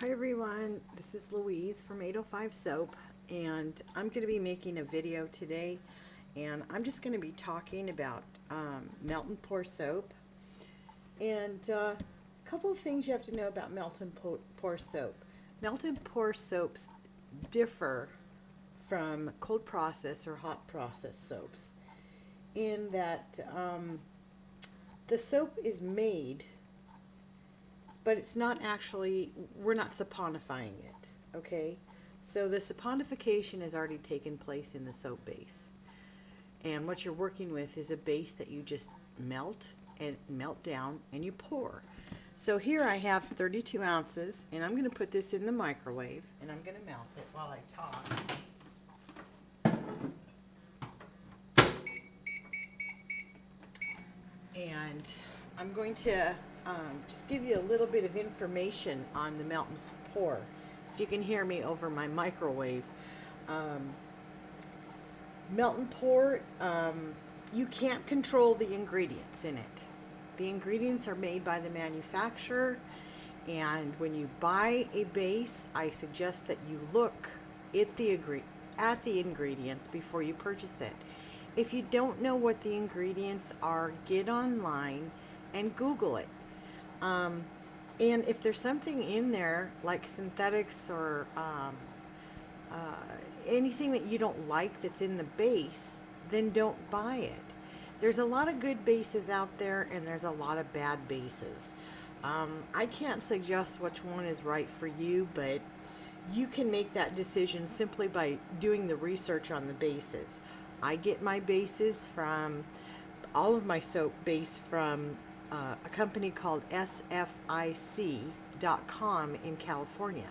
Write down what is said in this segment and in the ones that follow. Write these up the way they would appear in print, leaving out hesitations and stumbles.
Hi everyone, this is Louise from 805 Soap, and I'm going to be making a video today, and I'm just going to be talking about melt and pour soap, and a couple of things you have to know about melt and pour soap. Melt and pour soaps differ from cold process or hot process soaps in that the soap is made, but it's not actually, we're not saponifying it, okay? So the saponification has already taken place in the soap base. And what you're working with is a base that you just melt down and you pour. So here I have 32 ounces, and I'm gonna put this in the microwave, and I'm gonna melt it while I talk. And I'm going to just give you a little bit of information on the melt and pour. If you can hear me over my microwave. Melt and pour, you can't control the ingredients in it. The ingredients are made by the manufacturer, and when you buy a base, I suggest that you look at the ingredients before you purchase it. If you don't know what the ingredients are, get online and Google it. And if there's something in there like synthetics or anything that you don't like that's in the base, then don't buy it. There's a lot of good bases out there, and there's a lot of bad bases. I can't suggest which one is right for you, but you can make that decision simply by doing the research on the bases. I get my bases from, all of my soap base from a company called sfic.com in California.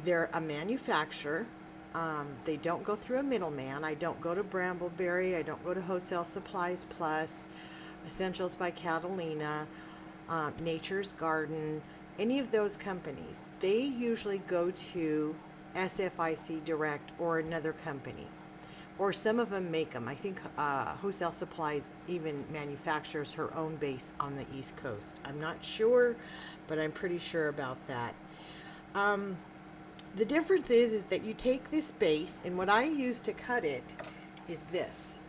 They're a manufacturer. They don't go through a middleman. I don't go to Brambleberry. I don't go to Wholesale Supplies Plus, Essentials by Catalina, Nature's Garden, any of those companies. They usually go to SFIC Direct or another company. Or some of them make them. I think Wholesale Supplies even manufactures her own base on the East Coast. I'm not sure, but I'm pretty sure about that. The difference is that you take this base, and what I use to cut it is this.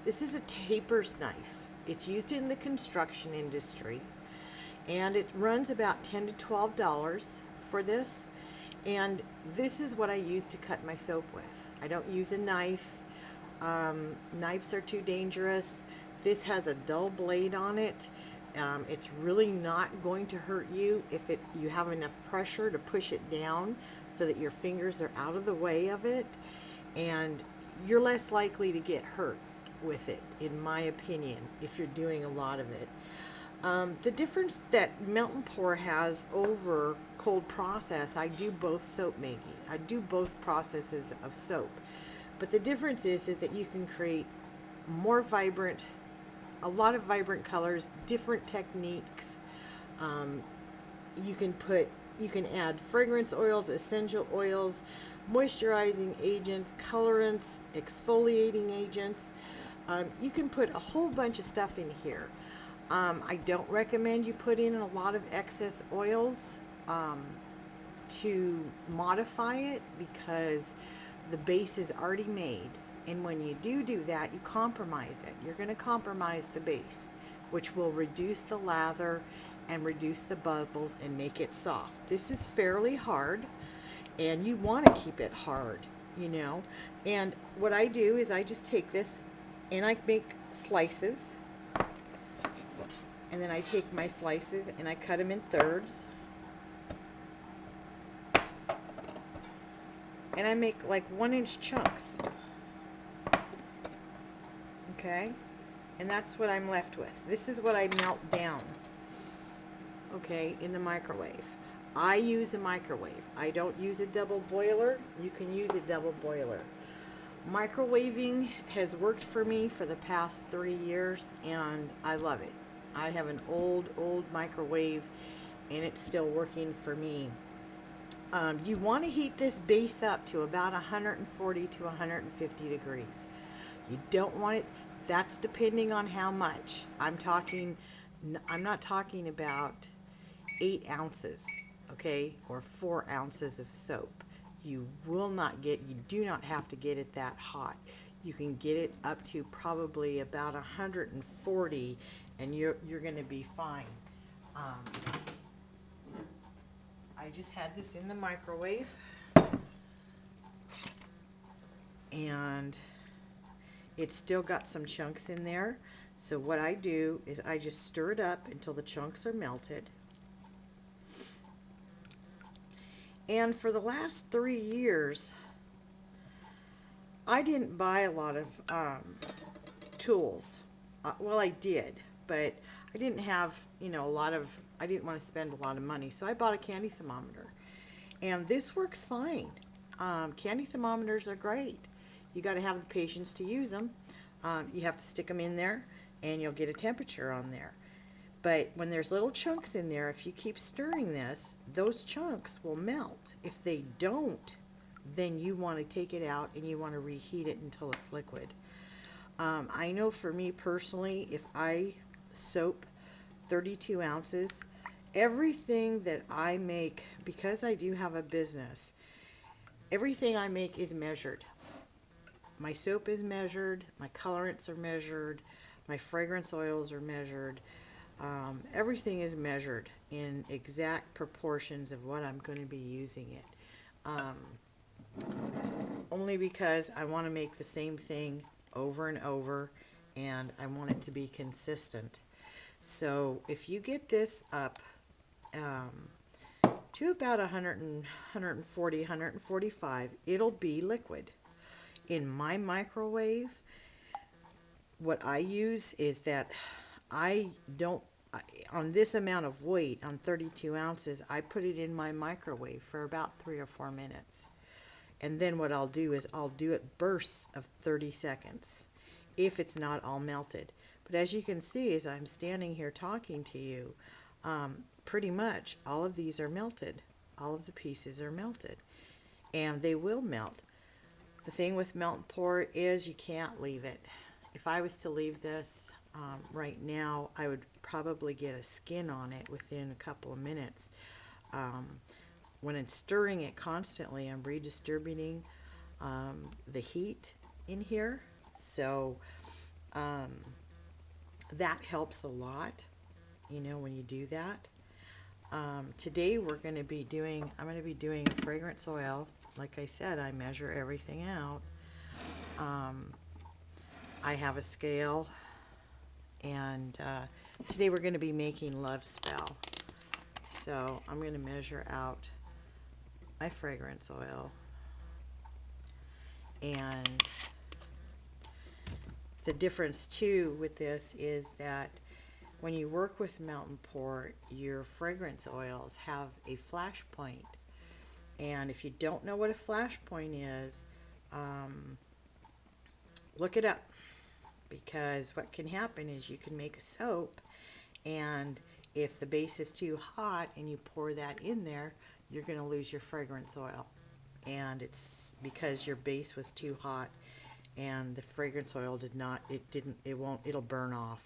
This is a taper's knife. It's used in the construction industry, and it runs about $10 to $12 for this. And this is what I use to cut my soap with. I don't use a knife. Knives are too dangerous. This has a dull blade on it. It's really not going to hurt you if you have enough pressure to push it down so that your fingers are out of the way of it, and you're less likely to get hurt with it, in my opinion, if you're doing a lot of it. The difference that melt and pour has over cold process, I do both soap making. I do both processes of soap. But the difference is that you can create more vibrant, a lot of vibrant colors, different techniques. You can add fragrance oils, essential oils, moisturizing agents, colorants, exfoliating agents. You can put a whole bunch of stuff in here. I don't recommend you put in a lot of excess oils to modify it, because the base is already made, and when you do that, you compromise it. You're going to compromise the base, which will reduce the lather and reduce the bubbles and make it soft. This is fairly hard, and you want to keep it hard, you know. And what I do is I just take this and I make slices, and then I take my slices and I cut them in thirds, and I make like 1-inch chunks. Okay, and that's what I'm left with. This is what I melt down, okay, in the microwave. I use a microwave. I don't use a double boiler. You can use a double boiler. Microwaving has worked for me for the past 3 years, and I love it. I have an old microwave, and it's still working for me. You want to heat this base up to about 140 to 150 degrees. You don't want it, that's depending on how much. I'm not talking about 8 ounces, okay, or 4 ounces of soap. You do not have to get it that hot. You can get it up to probably about 140, and you're going to be fine. Um, I just had this in the microwave, and it's still got some chunks in there. So what I do is I just stir it up until the chunks are melted. And for the last 3 years, I didn't buy a lot of tools. Well, I did, but I didn't have, I didn't want to spend a lot of money. So I bought a candy thermometer. And this works fine. Candy thermometers are great. You got to have the patience to use them. You have to stick them in there, and you'll get a temperature on there. But when there's little chunks in there, if you keep stirring this, those chunks will melt. If they don't, then you want to take it out and you want to reheat it until it's liquid. I know for me personally, if I soap 32 ounces, everything that I make, because I do have a business, everything I make is measured. My soap is measured, my colorants are measured, my fragrance oils are measured. Everything is measured in exact proportions of what I'm going to be using it. Only because I want to make the same thing over and over, and I want it to be consistent. So if you get this up to about 140, 145, it'll be liquid. In my microwave, what I use is that on this amount of weight, on 32 ounces, I put it in my microwave for about 3 or 4 minutes. And then what I'll do is I'll do it bursts of 30 seconds, if it's not all melted. But as you can see, as I'm standing here talking to you, pretty much all of these are melted. All of the pieces are melted. And they will melt. The thing with melt and pour is you can't leave it. If I was to leave this right now, I would probably get a skin on it within a couple of minutes. When I'm stirring it constantly, I'm redistributing the heat in here. So that helps a lot, when you do that. Today I'm going to be doing fragrance oil. Like I said, I measure everything out. I have a scale, and today we're going to be making Love Spell. So I'm going to measure out my fragrance oil. And the difference too with this is that when you work with melt and pour, your fragrance oils have a flash point. And if you don't know what a flash point is, look it up. Because what can happen is you can make a soap, and if the base is too hot and you pour that in there, you're going to lose your fragrance oil. And it's because your base was too hot and the fragrance oil it'll burn off.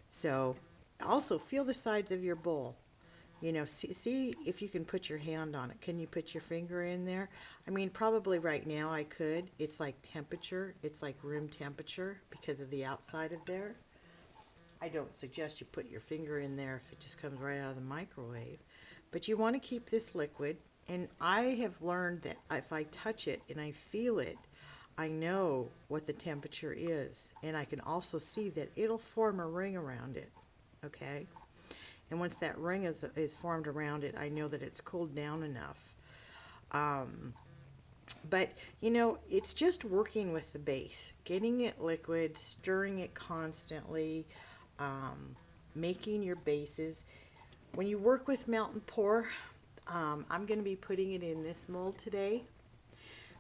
So also feel the sides of your bowl. See if you can put your hand on it. Can you put your finger in there? I mean, probably right now I could. It's like temperature. It's like room temperature because of the outside of there. I don't suggest you put your finger in there if it just comes right out of the microwave. But you want to keep this liquid. And I have learned that if I touch it and I feel it, I know what the temperature is. And I can also see that it'll form a ring around it. Okay? And once that ring is formed around it, I know that it's cooled down enough. But, it's just working with the base. Getting it liquid, stirring it constantly, making your bases. When you work with melt and pour, I'm going to be putting it in this mold today.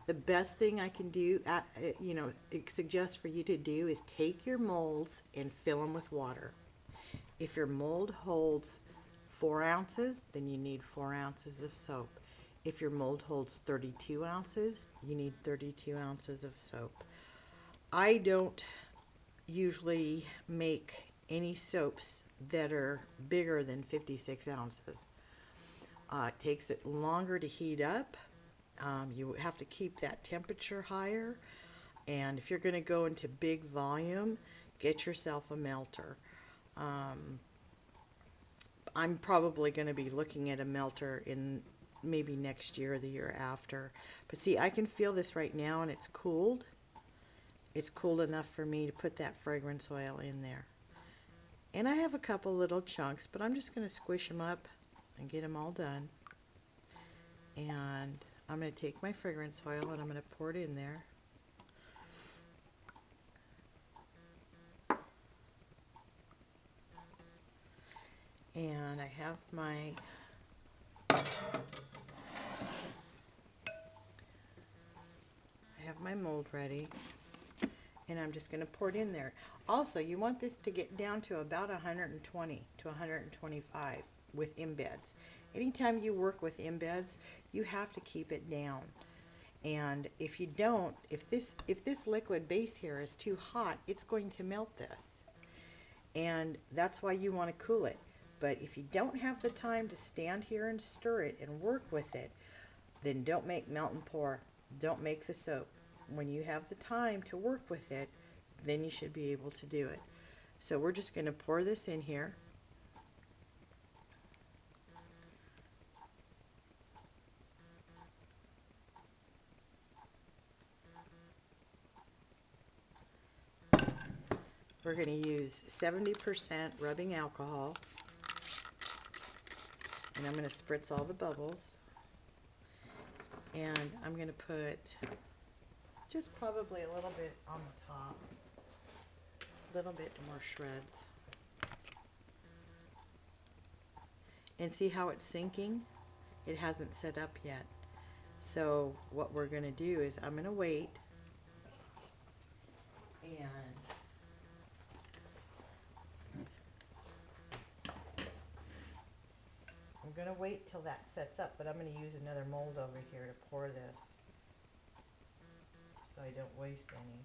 The best thing I can do, suggest for you to do is take your molds and fill them with water. If your mold holds 4 ounces, then you need 4 ounces of soap. If your mold holds 32 ounces, you need 32 ounces of soap. I don't usually make any soaps that are bigger than 56 ounces. It takes it longer to heat up. You have to keep that temperature higher. And if you're going to go into big volume, get yourself a melter. I'm probably going to be looking at a melter in maybe next year or the year after. But see, I can feel this right now, and it's cooled. It's cooled enough for me to put that fragrance oil in there. And I have a couple little chunks, but I'm just going to squish them up and get them all done. And I'm going to take my fragrance oil and I'm going to pour it in there. And I have my mold ready, and I'm just going to pour it in there. Also, you want this to get down to about 120 to 125 with embeds. Anytime you work with embeds, you have to keep it down. And if you don't, if this liquid base here is too hot, it's going to melt this. And that's why you want to cool it. But if you don't have the time to stand here and stir it and work with it, then don't make melt and pour. Don't make the soap. When you have the time to work with it, then you should be able to do it. So we're just going to pour this in here. We're going to use 70% rubbing alcohol. And I'm going to spritz all the bubbles. And I'm going to put just probably a little bit on the top. A little bit more shreds. And see how it's sinking? It hasn't set up yet. So what we're going to do is I'm going to wait. And I'm going to wait till that sets up, but I'm going to use another mold over here to pour this so I don't waste any.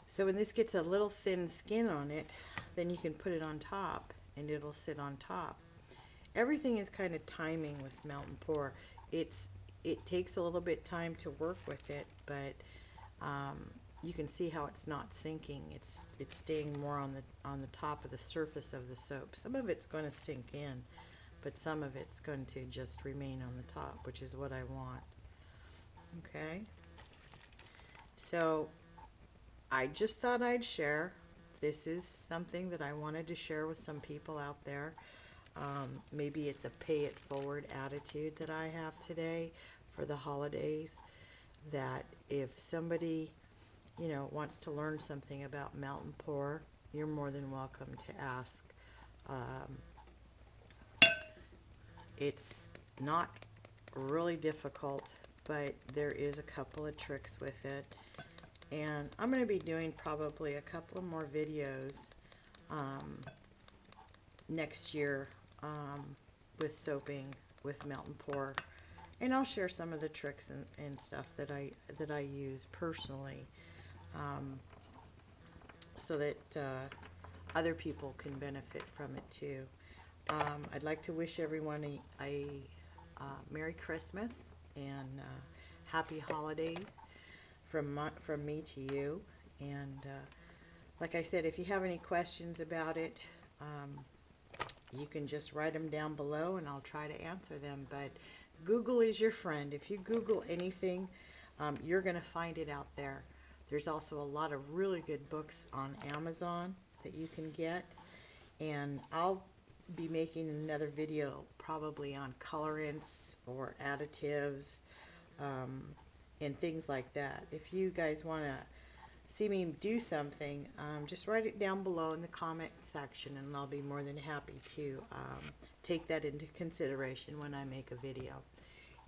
So when this gets a little thin skin on it, then you can put it on top and it'll sit on top. Everything is kind of timing with melt and pour. It takes a little bit time to work with it, but you can see how it's not sinking. It's staying more on the top of the surface of the soap. Some of it's going to sink in, but some of it's going to just remain on the top, which is what I want. Okay. So I just thought I'd share. This is something that I wanted to share with some people out there. Maybe it's a pay it forward attitude that I have today for the holidays, that if somebody, you know, wants to learn something about melt and pour, you're more than welcome to ask. It's not really difficult, but there is a couple of tricks with it. And I'm going to be doing probably a couple of more videos next year with soaping with melt and pour, and I'll share some of the tricks and stuff that I use personally, so that other people can benefit from it too. I'd like to wish everyone a Merry Christmas and Happy Holidays from me to you. And like I said, if you have any questions about it, you can just write them down below and I'll try to answer them. But Google is your friend. If you Google anything, you're going to find it out there. There's also a lot of really good books on Amazon that you can get. And I'll be making another video probably on colorants or additives and things like that. If you guys want to see me do something, just write it down below in the comment section and I'll be more than happy to take that into consideration when I make a video.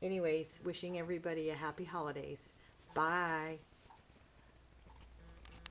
Anyways, wishing everybody a happy holidays. Bye.